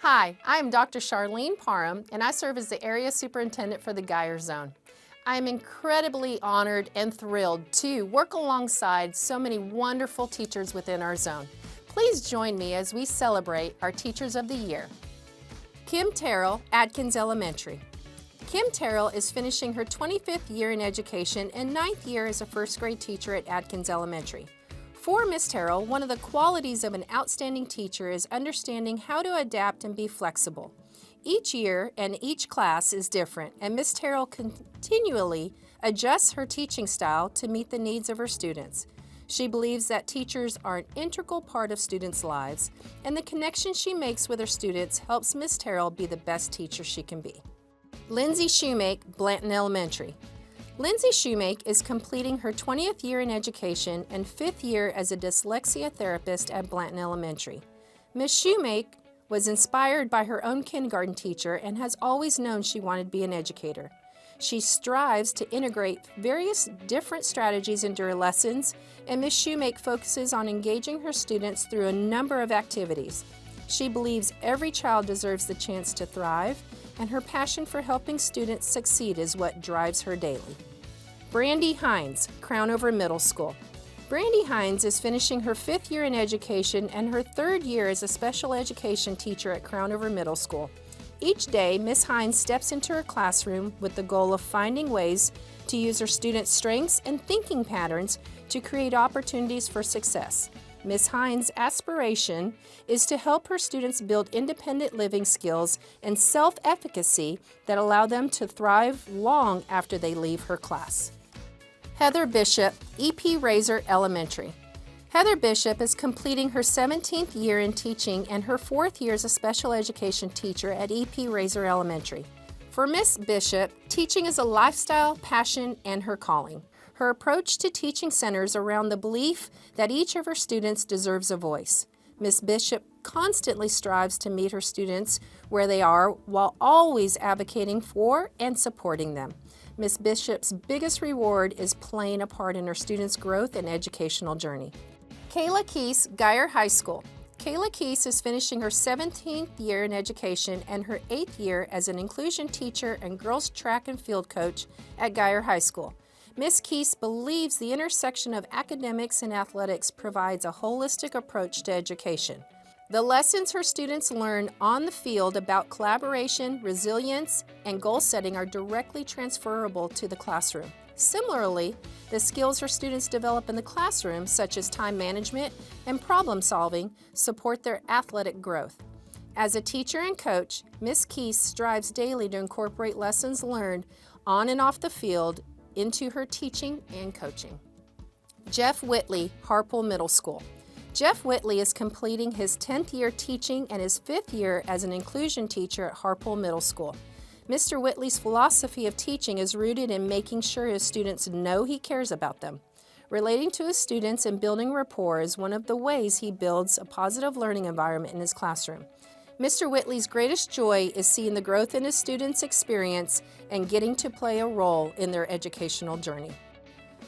Hi, I am Dr. Charlene Parham, and I serve as the Area Superintendent for the Guyer Zone. I am incredibly honored and thrilled to work alongside so many wonderful teachers within our zone. Please join me as we celebrate our Teachers of the Year. Kim Terrell, Atkins Elementary. Kim Terrell is finishing her 25th year in education and 9th year as a first grade teacher at Atkins Elementary. For Ms. Terrell, one of the qualities of an outstanding teacher is understanding how to adapt and be flexible. Each year and each class is different, and Ms. Terrell continually adjusts her teaching style to meet the needs of her students. She believes that teachers are an integral part of students' lives, and the connection she makes with her students helps Ms. Terrell be the best teacher she can be. Lindsay Shoemake, Blanton Elementary. Lindsay Shoemake is completing her 20th year in education and 5th year as a dyslexia therapist at Blanton Elementary. Ms. Shoemake was inspired by her own kindergarten teacher and has always known she wanted to be an educator. She strives to integrate various different strategies into her lessons, and Ms. Shoemake focuses on engaging her students through a number of activities. She believes every child deserves the chance to thrive, and her passion for helping students succeed is what drives her daily. Brandy Hines, Crownover Middle School. Brandy Hines is finishing her 5th year in education and her 3rd year as a special education teacher at Crownover Middle School. Each day, Ms. Hines steps into her classroom with the goal of finding ways to use her students' strengths and thinking patterns to create opportunities for success. Ms. Hines' aspiration is to help her students build independent living skills and self-efficacy that allow them to thrive long after they leave her class. Heather Bishop, E.P. Razor Elementary. Heather Bishop is completing her 17th year in teaching and her 4th year as a special education teacher at E.P. Razor Elementary. For Ms. Bishop, teaching is a lifestyle, passion, and her calling. Her approach to teaching centers around the belief that each of her students deserves a voice. Ms. Bishop constantly strives to meet her students where they are while always advocating for and supporting them. Ms. Bishop's biggest reward is playing a part in her students' growth and educational journey. Kayla Keese, Guyer High School. Kayla Keese is finishing her 17th year in education and her 8th year as an inclusion teacher and girls track and field coach at Guyer High School. Ms. Keese believes the intersection of academics and athletics provides a holistic approach to education. The lessons her students learn on the field about collaboration, resilience, and goal setting are directly transferable to the classroom. Similarly, the skills her students develop in the classroom, such as time management and problem solving, support their athletic growth. As a teacher and coach, Ms. Keese strives daily to incorporate lessons learned on and off the field into her teaching and coaching. Jeff Whitley, Harpole Middle School. Jeff Whitley is completing his 10th year teaching and his 5th year as an inclusion teacher at Harpole Middle School. Mr. Whitley's philosophy of teaching is rooted in making sure his students know he cares about them. Relating to his students and building rapport is one of the ways he builds a positive learning environment in his classroom. Mr. Whitley's greatest joy is seeing the growth in his students' experience and getting to play a role in their educational journey.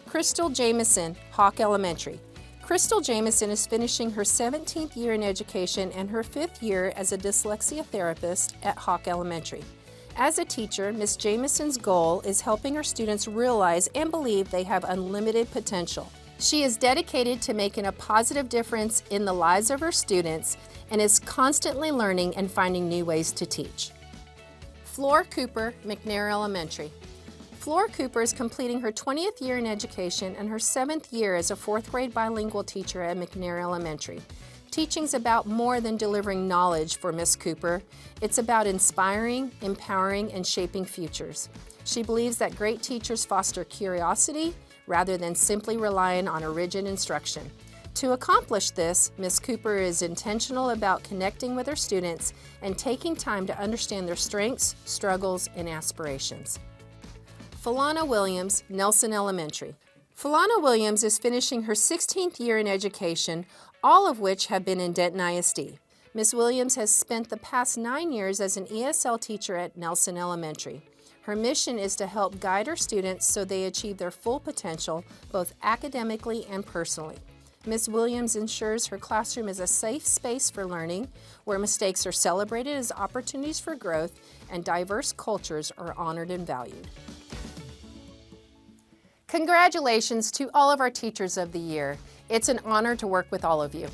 Crystal Jamison, Hawk Elementary. Crystal Jamison is finishing her 17th year in education and her 5th year as a dyslexia therapist at Hawk Elementary. As a teacher, Ms. Jamison's goal is helping her students realize and believe they have unlimited potential. She is dedicated to making a positive difference in the lives of her students and is constantly learning and finding new ways to teach. Flor Cooper, McNair Elementary. Flor Cooper is completing her 20th year in education and her 7th year as a 4th grade bilingual teacher at McNair Elementary. Teaching's about more than delivering knowledge for Ms. Cooper. It's about inspiring, empowering, and shaping futures. She believes that great teachers foster curiosity rather than simply relying on a rigid instruction. To accomplish this, Ms. Cooper is intentional about connecting with her students and taking time to understand their strengths, struggles, and aspirations. Falana Williams, Nelson Elementary. Falana Williams is finishing her 16th year in education, all of which have been in Denton ISD. Ms. Williams has spent the past 9 years as an ESL teacher at Nelson Elementary. Her mission is to help guide her students so they achieve their full potential, both academically and personally. Ms. Williams ensures her classroom is a safe space for learning, where mistakes are celebrated as opportunities for growth and diverse cultures are honored and valued. Congratulations to all of our Teachers of the Year. It's an honor to work with all of you.